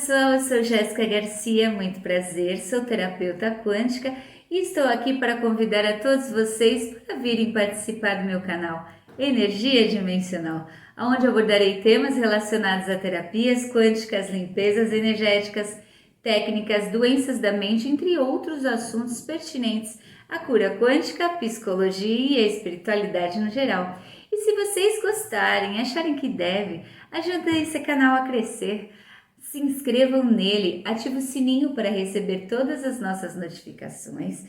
pessoal, eu sou Jéssica Garcia, muito prazer, sou terapeuta quântica e estou aqui para convidar a todos vocês para virem participar do meu canal Energia Dimensional, onde abordarei temas relacionados a terapias quânticas, limpezas energéticas, técnicas, doenças da mente, entre outros assuntos pertinentes à cura quântica, à psicologia e à espiritualidade no geral. E se vocês gostarem, acharem que deve, ajudem esse canal a crescer. Se inscrevam nele, ative o sininho para receber todas as nossas notificações.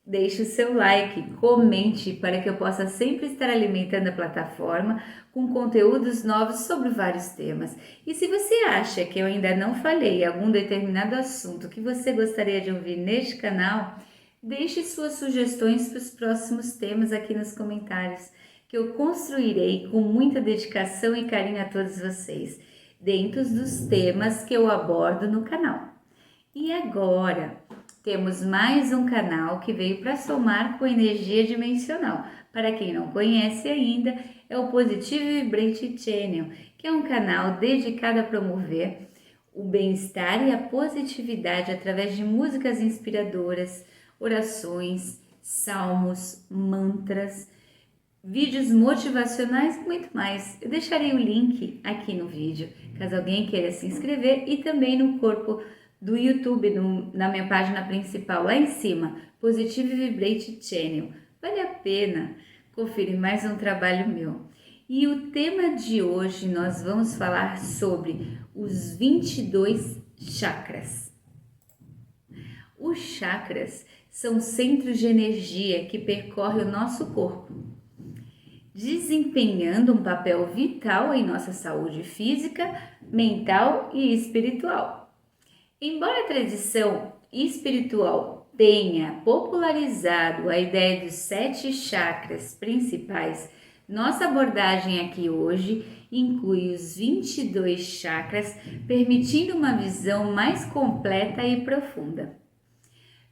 Deixe o seu like, comente para que eu possa sempre estar alimentando a plataforma com conteúdos novos sobre vários temas. E se você acha que eu ainda não falei algum determinado assunto que você gostaria de ouvir neste canal, deixe suas sugestões para os próximos temas aqui nos comentários, que eu construirei com muita dedicação e carinho a todos vocês, dentro dos temas que eu abordo no canal. E agora, temos mais um canal que veio para somar com energia dimensional. Para quem não conhece ainda, é o Positive Vibrate Channel, que é um canal dedicado a promover o bem-estar e a positividade através de músicas inspiradoras, orações, salmos, mantras, vídeos motivacionais e muito mais. Eu deixarei o link aqui no vídeo, caso alguém queira se inscrever, e também no corpo do YouTube, na minha página principal, lá em cima, Positive Vibrate Channel. Vale a pena conferir mais um trabalho meu. E o tema de hoje nós vamos falar sobre os 22 chakras. Os chakras são centros de energia que percorrem o nosso corpo, desempenhando um papel vital em nossa saúde física, mental e espiritual. Embora a tradição espiritual tenha popularizado a ideia dos 7 chakras principais, nossa abordagem aqui hoje inclui os 22 chakras, permitindo uma visão mais completa e profunda.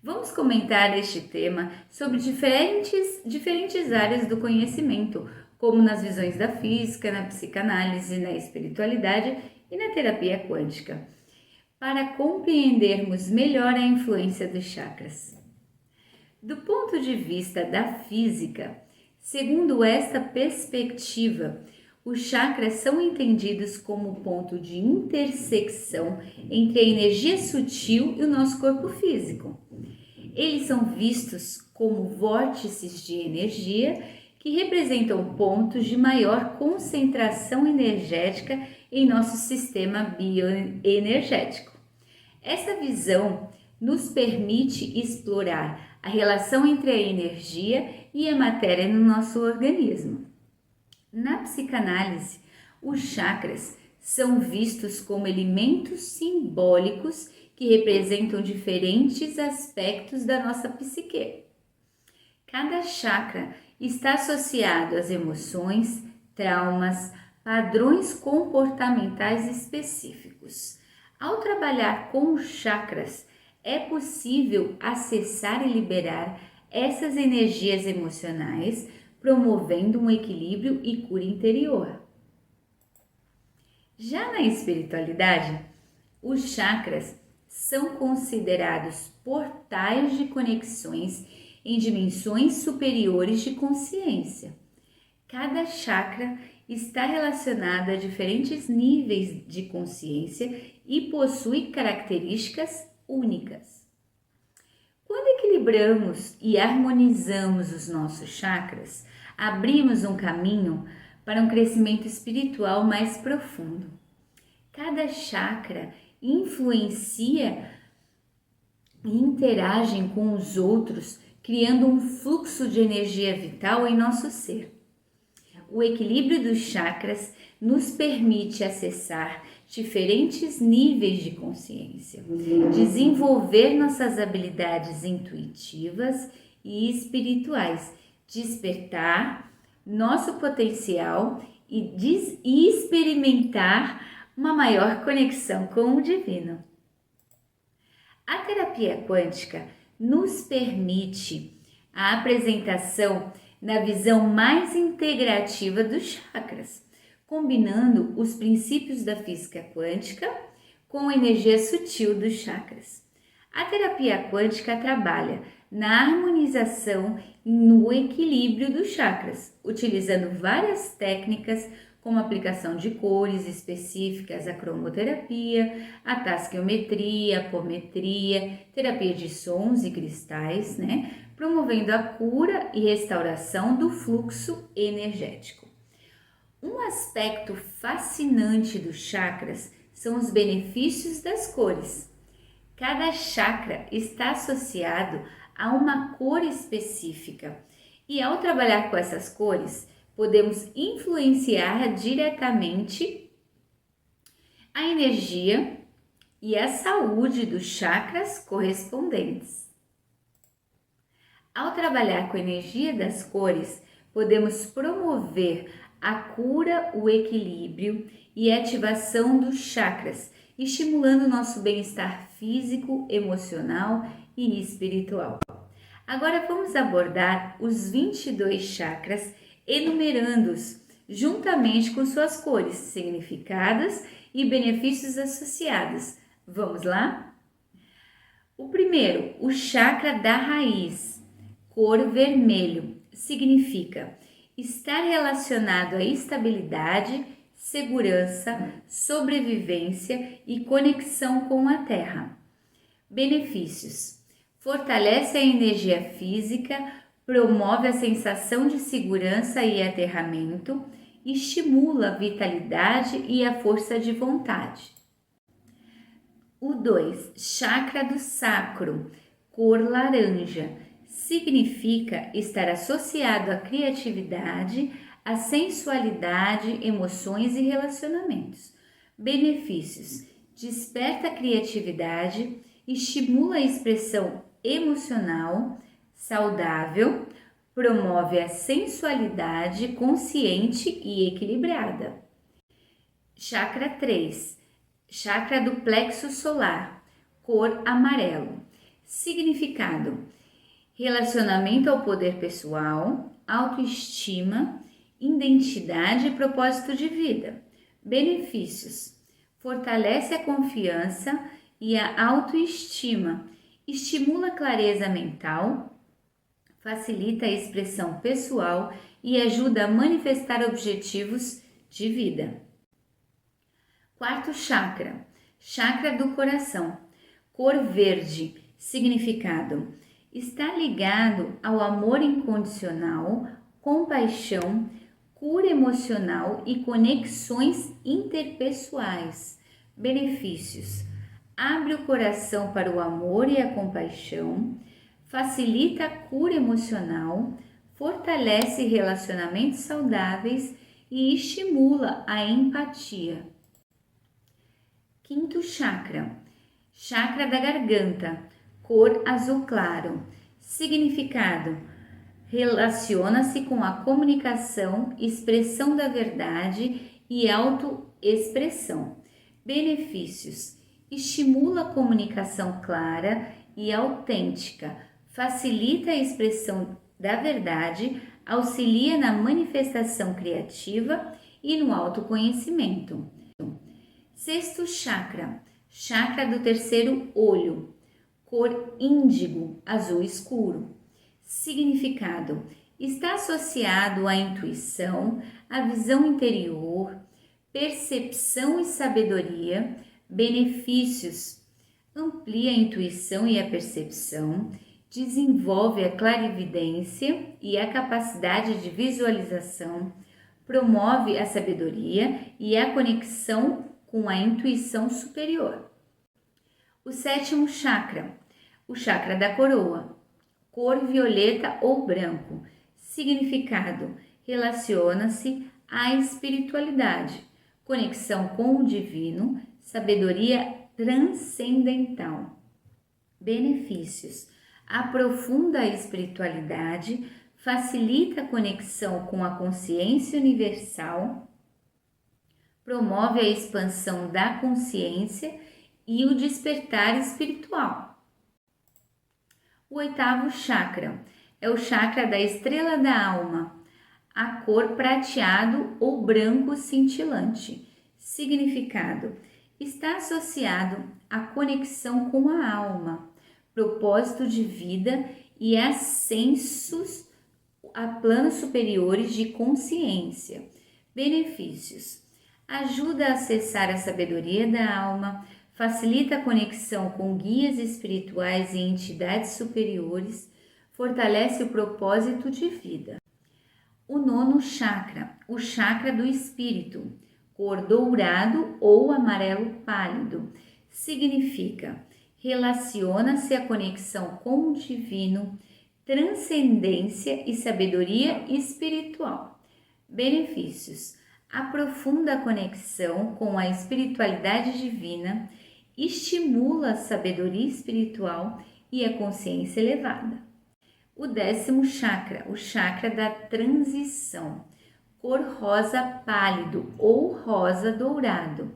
Vamos comentar este tema sobre diferentes áreas do conhecimento, como nas visões da física, na psicanálise, na espiritualidade e na terapia quântica, para compreendermos melhor a influência dos chakras. Do ponto de vista da física, segundo esta perspectiva, os chakras são entendidos como ponto de intersecção entre a energia sutil e o nosso corpo físico. Eles são vistos como vórtices de energia que representam pontos de maior concentração energética em nosso sistema bioenergético. Essa visão nos permite explorar a relação entre a energia e a matéria no nosso organismo. Na psicanálise, os chakras são vistos como elementos simbólicos que representam diferentes aspectos da nossa psique. Cada chakra está associado às emoções, traumas, padrões comportamentais específicos. Ao trabalhar com os chakras, é possível acessar e liberar essas energias emocionais, promovendo um equilíbrio e cura interior. Já na espiritualidade, os chakras são considerados portais de conexões em dimensões superiores de consciência. Cada chakra está relacionado a diferentes níveis de consciência e possui características únicas. Quando equilibramos e harmonizamos os nossos chakras, abrimos um caminho para um crescimento espiritual mais profundo. Cada chakra influencia e interagem com os outros, criando um fluxo de energia vital em nosso ser. O equilíbrio dos chakras nos permite acessar diferentes níveis de consciência, desenvolver nossas habilidades intuitivas e espirituais, despertar nosso potencial e experimentar uma maior conexão com o divino. A terapia quântica nos permite a apresentação na visão mais integrativa dos chakras, combinando os princípios da física quântica com a energia sutil dos chakras. A terapia quântica trabalha na harmonização e no equilíbrio dos chakras, utilizando várias técnicas como aplicação de cores específicas, a cromoterapia, a tasquiometria, a apometria, terapia de sons e cristais, promovendo a cura e restauração do fluxo energético. Um aspecto fascinante dos chakras são os benefícios das cores. Cada chakra está associado a uma cor específica e, ao trabalhar com essas cores, podemos influenciar diretamente a energia e a saúde dos chakras correspondentes. Ao trabalhar com a energia das cores, podemos promover a cura, o equilíbrio e a ativação dos chakras, estimulando nosso bem-estar físico, emocional e espiritual. Agora vamos abordar os 22 chakras, enumerando-os juntamente com suas cores, significados e benefícios associados. Vamos lá? O primeiro, o chakra da raiz, cor vermelho, significa estar relacionado à estabilidade, segurança, sobrevivência e conexão com a Terra. Benefícios: fortalece a energia física, promove a sensação de segurança e aterramento, estimula a vitalidade e a força de vontade. O 2, chakra do sacro, cor laranja, significa estar associado à criatividade, à sensualidade, emoções e relacionamentos. Benefícios: desperta a criatividade, estimula a expressão emocional, saudável, promove a sensualidade consciente e equilibrada. Chakra 3, chakra do plexo solar, cor amarelo. Significado: relacionamento ao poder pessoal, autoestima, identidade e propósito de vida. Benefícios: fortalece a confiança e a autoestima, estimula a clareza mental, facilita a expressão pessoal e ajuda a manifestar objetivos de vida. Quarto chakra, chakra do coração, cor verde, significado: está ligado ao amor incondicional, compaixão, cura emocional e conexões interpessoais. Benefícios: abre o coração para o amor e a compaixão, facilita a cura emocional, fortalece relacionamentos saudáveis e estimula a empatia. Quinto chakra, chakra da garganta, cor azul claro. Significado: relaciona-se com a comunicação, expressão da verdade e autoexpressão. Benefícios: estimula a comunicação clara e autêntica, facilita a expressão da verdade, auxilia na manifestação criativa e no autoconhecimento. Sexto chakra, chakra do terceiro olho, cor índigo, azul escuro. Significado: está associado à intuição, à visão interior, percepção e sabedoria. Benefícios: amplia a intuição e a percepção, desenvolve a clarividência e a capacidade de visualização, promove a sabedoria e a conexão com a intuição superior. O sétimo chakra, o chakra da coroa, cor violeta ou branco. Significado: relaciona-se à espiritualidade, conexão com o divino, sabedoria transcendental. Benefícios: aprofunda a espiritualidade, facilita a conexão com a consciência universal, promove a expansão da consciência e o despertar espiritual. O oitavo chakra é o chakra da estrela da alma, a cor prateado ou branco cintilante. Significado: Está associado à conexão com a alma, propósito de vida e ascensos a planos superiores de consciência. Benefícios: ajuda a acessar a sabedoria da alma, facilita a conexão com guias espirituais e entidades superiores, fortalece o propósito de vida. O nono chakra, o chakra do espírito, cor dourado ou amarelo pálido, significa relaciona-se à conexão com o divino, transcendência e sabedoria espiritual. Benefícios: aprofunda a conexão com a espiritualidade divina, estimula a sabedoria espiritual e a consciência elevada. O 10º chakra, o chakra da transição, cor rosa pálido ou rosa dourado,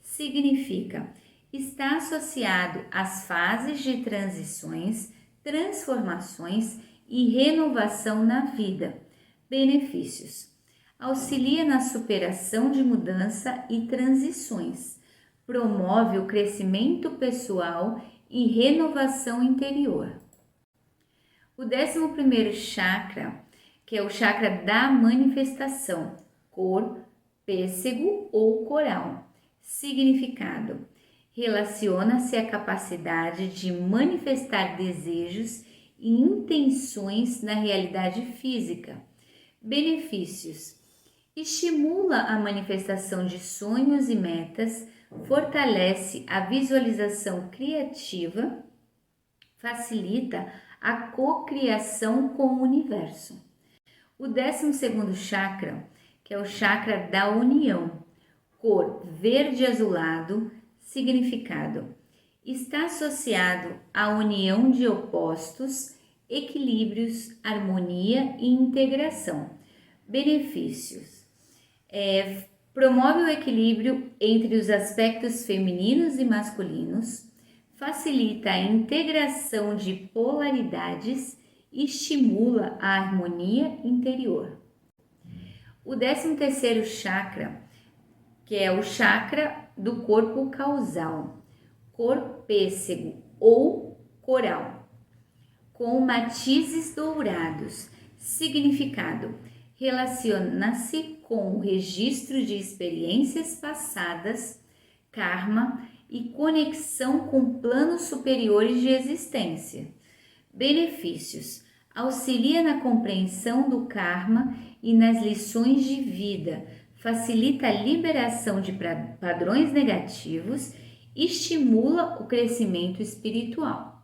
significa está associado às fases de transições, transformações e renovação na vida. Benefícios: auxilia na superação de mudança e transições, promove o crescimento pessoal e renovação interior. O 11º chakra, que é o chakra da manifestação, cor pêssego ou coral, significado: relaciona-se à capacidade de manifestar desejos e intenções na realidade física. Benefícios: estimula a manifestação de sonhos e metas, fortalece a visualização criativa, facilita a cocriação com o universo. O 12º chakra, que é o chakra da união, cor verde azulado, significado: está associado à união de opostos, equilíbrios, harmonia e integração. Benefícios: promove o equilíbrio entre os aspectos femininos e masculinos, facilita a integração de polaridades e estimula a harmonia interior. O 13º chakra, que é o chakra do corpo causal, cor pêssego ou coral, com matizes dourados, significado: relaciona-se com o registro de experiências passadas, karma e conexão com planos superiores de existência. Benefícios: auxilia na compreensão do karma e nas lições de vida, facilita a liberação de padrões negativos, estimula o crescimento espiritual.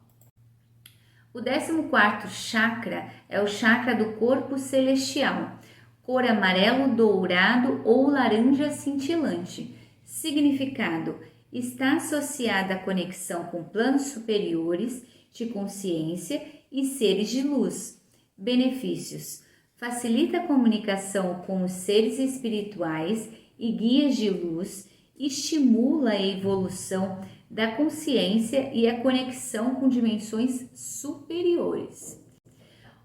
O 14º chakra é o chakra do corpo celestial, cor amarelo dourado ou laranja cintilante. Significado: está associada à conexão com planos superiores de consciência e seres de luz. Benefícios: facilita a comunicação com os seres espirituais e guias de luz, estimula a evolução da consciência e a conexão com dimensões superiores.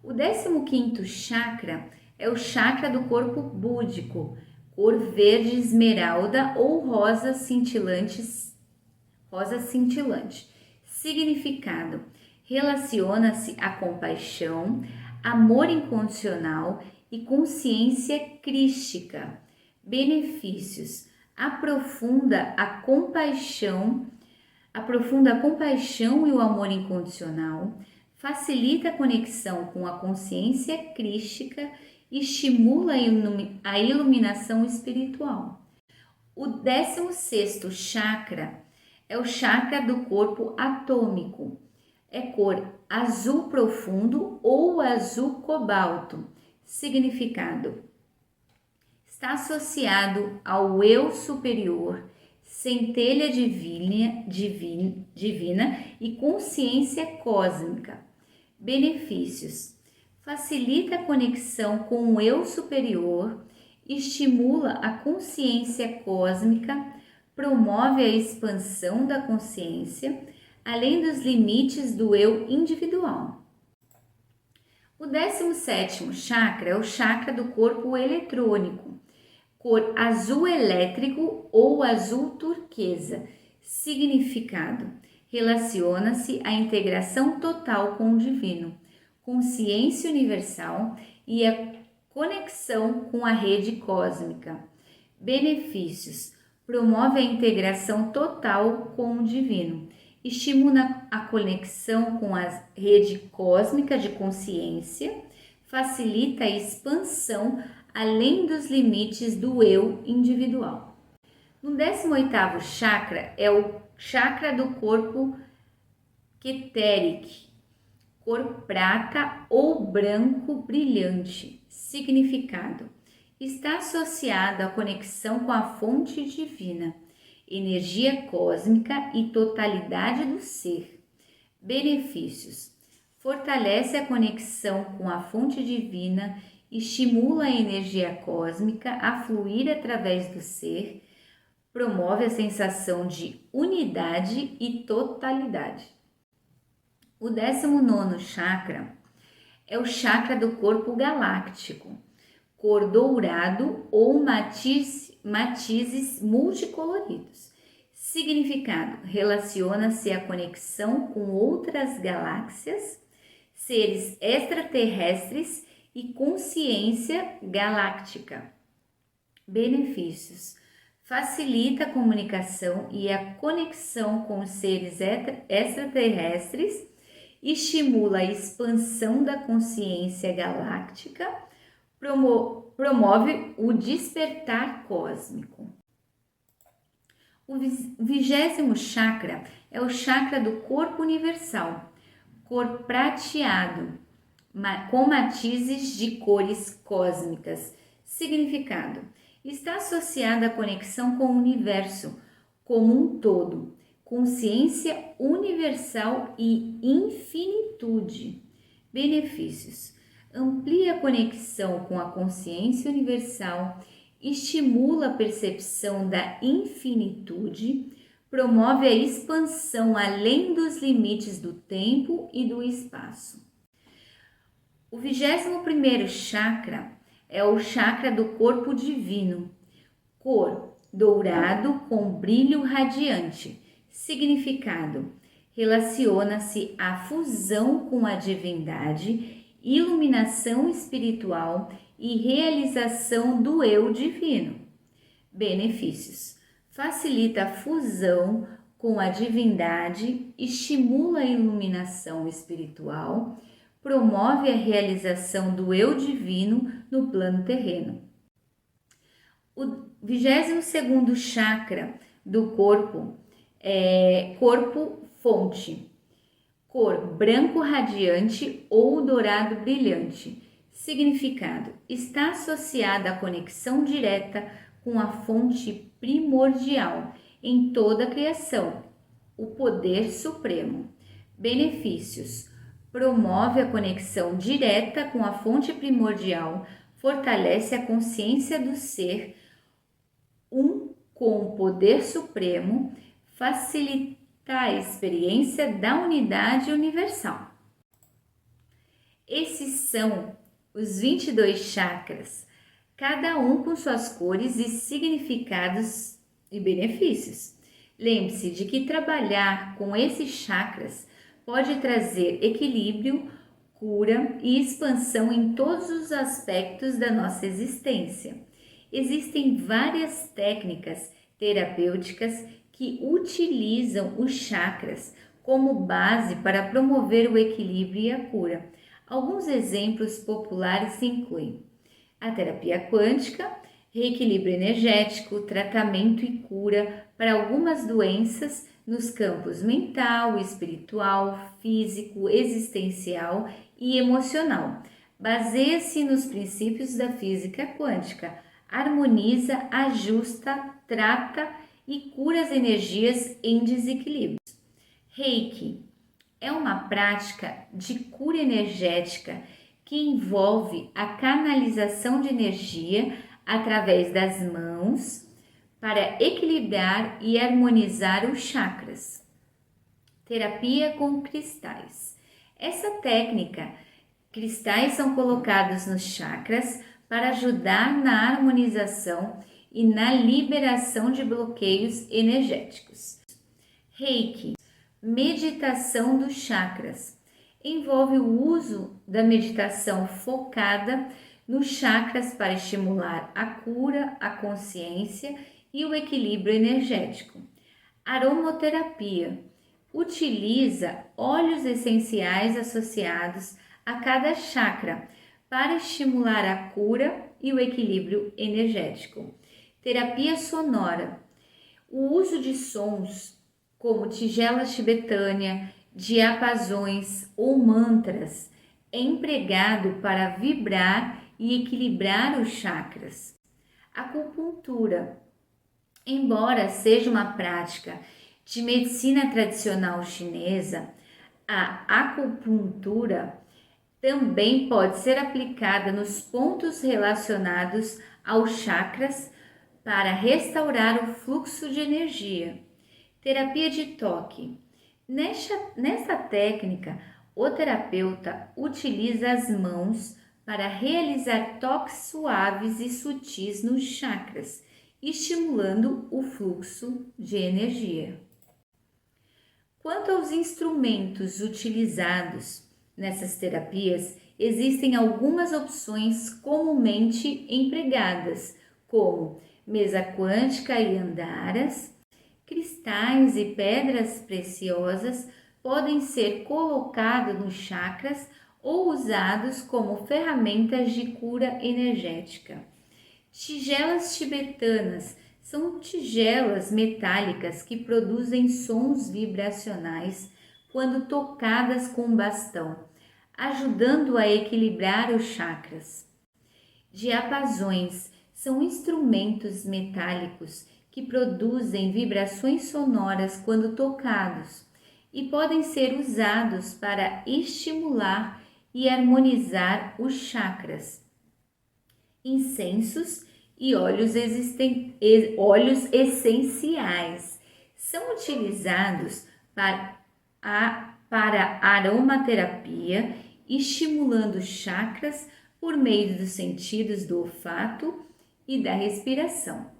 O 15º chakra é o chakra do corpo búdico, cor verde esmeralda ou rosa cintilante. Significado: relaciona-se à compaixão, amor incondicional e consciência crística. Benefícios: aprofunda a compaixão e o amor incondicional, facilita a conexão com a consciência crística e estimula a iluminação espiritual. O 16º chakra é o chakra do corpo atômico, é cor azul profundo ou azul cobalto. Significado: está associado ao eu superior, centelha divina e consciência cósmica. Benefícios: facilita a conexão com o eu superior, estimula a consciência cósmica, promove a expansão da consciência, além dos limites do eu individual. O 17º chakra é o chakra do corpo eletrônico, cor azul elétrico ou azul turquesa. Significado: relaciona-se à integração total com o divino, consciência universal e a conexão com a rede cósmica. Benefícios: promove a integração total com o divino, estimula a conexão com a rede cósmica de consciência, facilita a expansão além dos limites do eu individual. No 18º chakra é o chakra do corpo Keterik, cor prata ou branco brilhante. Significado: está associado à conexão com a fonte divina, energia cósmica e totalidade do ser. Benefícios: fortalece a conexão com a fonte divina, estimula a energia cósmica a fluir através do ser, promove a sensação de unidade e totalidade. O 19º chakra é o chakra do corpo galáctico, cor dourado ou matizes multicoloridos. Significado: relaciona-se à conexão com outras galáxias, seres extraterrestres e consciência galáctica. Benefícios: facilita a comunicação e a conexão com os seres extraterrestres, estimula a expansão da consciência galáctica, promove o despertar cósmico. O 20º chakra é o chakra do corpo universal, cor prateado, com matizes de cores cósmicas. Significado: está associada à conexão com o universo como um todo, consciência universal e infinitude. Benefícios: amplia a conexão com a consciência universal, estimula a percepção da infinitude, promove a expansão além dos limites do tempo e do espaço. O 21º chakra é o chakra do corpo divino, cor dourado com brilho radiante. Significado: relaciona-se à fusão com a divindade, iluminação espiritual e realização do eu divino. Benefícios: facilita a fusão com a divindade, estimula a iluminação espiritual, promove a realização do eu divino no plano terreno. O 22º chakra do corpo é corpo fonte, cor branco radiante ou dourado brilhante. Significado: está associada à conexão direta com a fonte primordial em toda a criação, o poder supremo. Benefícios: promove a conexão direta com a fonte primordial, fortalece a consciência do ser com o poder supremo, facilita a experiência da unidade universal. Esses são os 22 chakras, cada um com suas cores e significados e benefícios. Lembre-se de que trabalhar com esses chakras pode trazer equilíbrio, cura e expansão em todos os aspectos da nossa existência. Existem várias técnicas terapêuticas que utilizam os chakras como base para promover o equilíbrio e a cura. Alguns exemplos populares incluem a terapia quântica, reequilíbrio energético, tratamento e cura para algumas doenças nos campos mental, espiritual, físico, existencial e emocional. Baseia-se nos princípios da física quântica, harmoniza, ajusta, trata e cura as energias em desequilíbrios. Reiki é uma prática de cura energética que envolve a canalização de energia através das mãos para equilibrar e harmonizar os chakras. Terapia com cristais. Essa técnica, cristais são colocados nos chakras para ajudar na harmonização e na liberação de bloqueios energéticos. Reiki, meditação dos chakras, envolve o uso da meditação focada nos chakras para estimular a cura, a consciência e o equilíbrio energético. Aromaterapia utiliza óleos essenciais associados a cada chakra para estimular a cura e o equilíbrio energético. Terapia sonora, o uso de sons como tigela tibetânia, diapasões ou mantras é empregado para vibrar e equilibrar os chakras. Acupuntura, embora seja uma prática de medicina tradicional chinesa, a acupuntura também pode ser aplicada nos pontos relacionados aos chakras para restaurar o fluxo de energia. Terapia de toque. Nessa técnica, o terapeuta utiliza as mãos para realizar toques suaves e sutis nos chakras, estimulando o fluxo de energia. Quanto aos instrumentos utilizados nessas terapias, existem algumas opções comumente empregadas, como mesa quântica e andaras. Cristais e pedras preciosas podem ser colocados nos chakras ou usados como ferramentas de cura energética. Tigelas tibetanas são tigelas metálicas que produzem sons vibracionais quando tocadas com bastão, ajudando a equilibrar os chakras. Diapasões são instrumentos metálicos que produzem vibrações sonoras quando tocados e podem ser usados para estimular e harmonizar os chakras. Incensos e óleos essenciais são utilizados para aromaterapia, estimulando os chakras por meio dos sentidos do olfato e da respiração.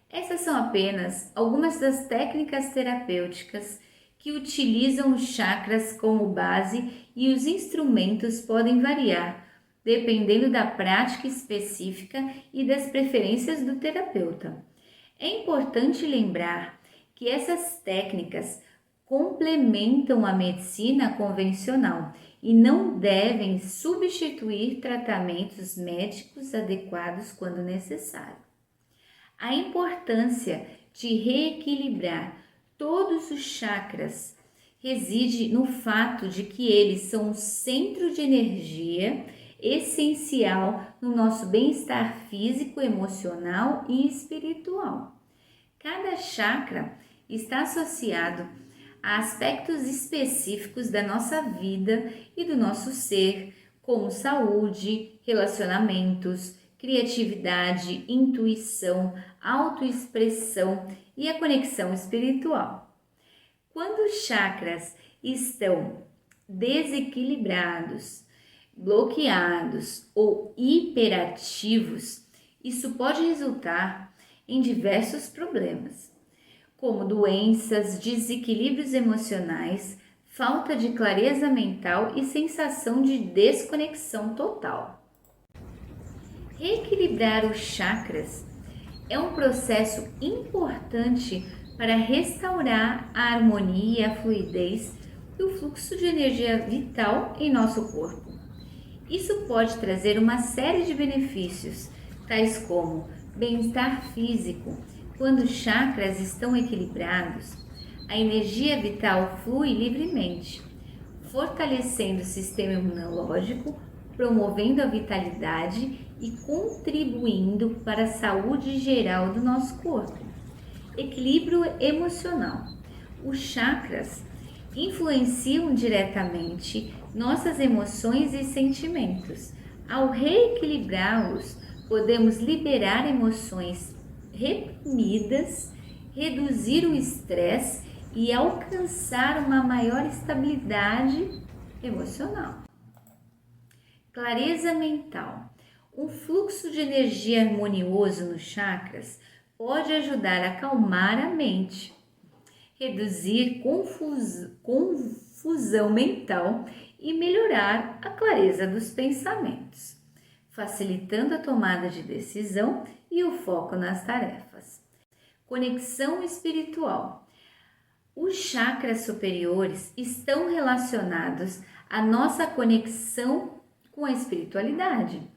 Essas são apenas algumas das técnicas terapêuticas que utilizam os chakras como base e os instrumentos podem variar, dependendo da prática específica e das preferências do terapeuta. É importante lembrar que essas técnicas complementam a medicina convencional e não devem substituir tratamentos médicos adequados quando necessário. A importância de reequilibrar todos os chakras reside no fato de que eles são um centro de energia essencial no nosso bem-estar físico, emocional e espiritual. Cada chakra está associado a aspectos específicos da nossa vida e do nosso ser, como saúde, relacionamentos, criatividade, intuição, autoexpressão e a conexão espiritual. Quando os chakras estão desequilibrados, bloqueados ou hiperativos, isso pode resultar em diversos problemas, como doenças, desequilíbrios emocionais, falta de clareza mental e sensação de desconexão total. Reequilibrar os chakras é um processo importante para restaurar a harmonia e a fluidez e o fluxo de energia vital em nosso corpo. Isso pode trazer uma série de benefícios, tais como bem-estar físico. Quando os chakras estão equilibrados, a energia vital flui livremente, fortalecendo o sistema imunológico, promovendo a vitalidade e contribuindo para a saúde geral do nosso corpo. Equilíbrio emocional. Os chakras influenciam diretamente nossas emoções e sentimentos. Ao reequilibrá-los, podemos liberar emoções reprimidas, reduzir o estresse e alcançar uma maior estabilidade emocional. Clareza mental. Um fluxo de energia harmonioso nos chakras pode ajudar a acalmar a mente, reduzir confusão mental e melhorar a clareza dos pensamentos, facilitando a tomada de decisão e o foco nas tarefas. Conexão espiritual. Os chakras superiores estão relacionados à nossa conexão com a espiritualidade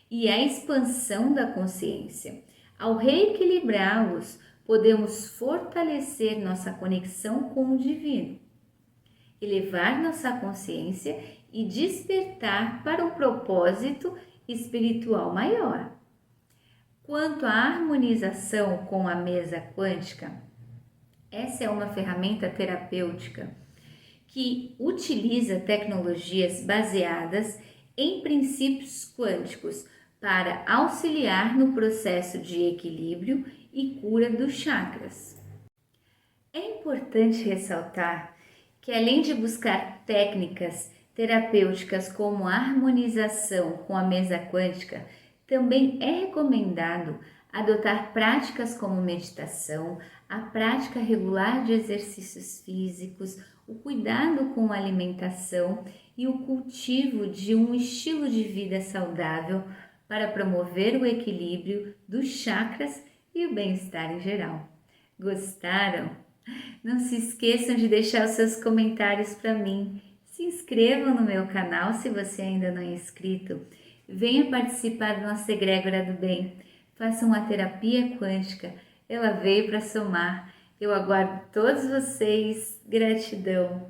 e à expansão da consciência. Ao reequilibrá-los, podemos fortalecer nossa conexão com o divino, elevar nossa consciência e despertar para um propósito espiritual maior. Quanto à harmonização com a mesa quântica, essa é uma ferramenta terapêutica que utiliza tecnologias baseadas em princípios quânticos para auxiliar no processo de equilíbrio e cura dos chakras. É importante ressaltar que, além de buscar técnicas terapêuticas como a harmonização com a mesa quântica, também é recomendado adotar práticas como meditação, a prática regular de exercícios físicos, o cuidado com a alimentação e o cultivo de um estilo de vida saudável para promover o equilíbrio dos chakras e o bem-estar em geral. Gostaram? Não se esqueçam de deixar os seus comentários para mim. Se inscrevam no meu canal se você ainda não é inscrito. Venha participar da nossa egrégora do bem. Faça uma terapia quântica. Ela veio para somar. Eu aguardo todos vocês. Gratidão.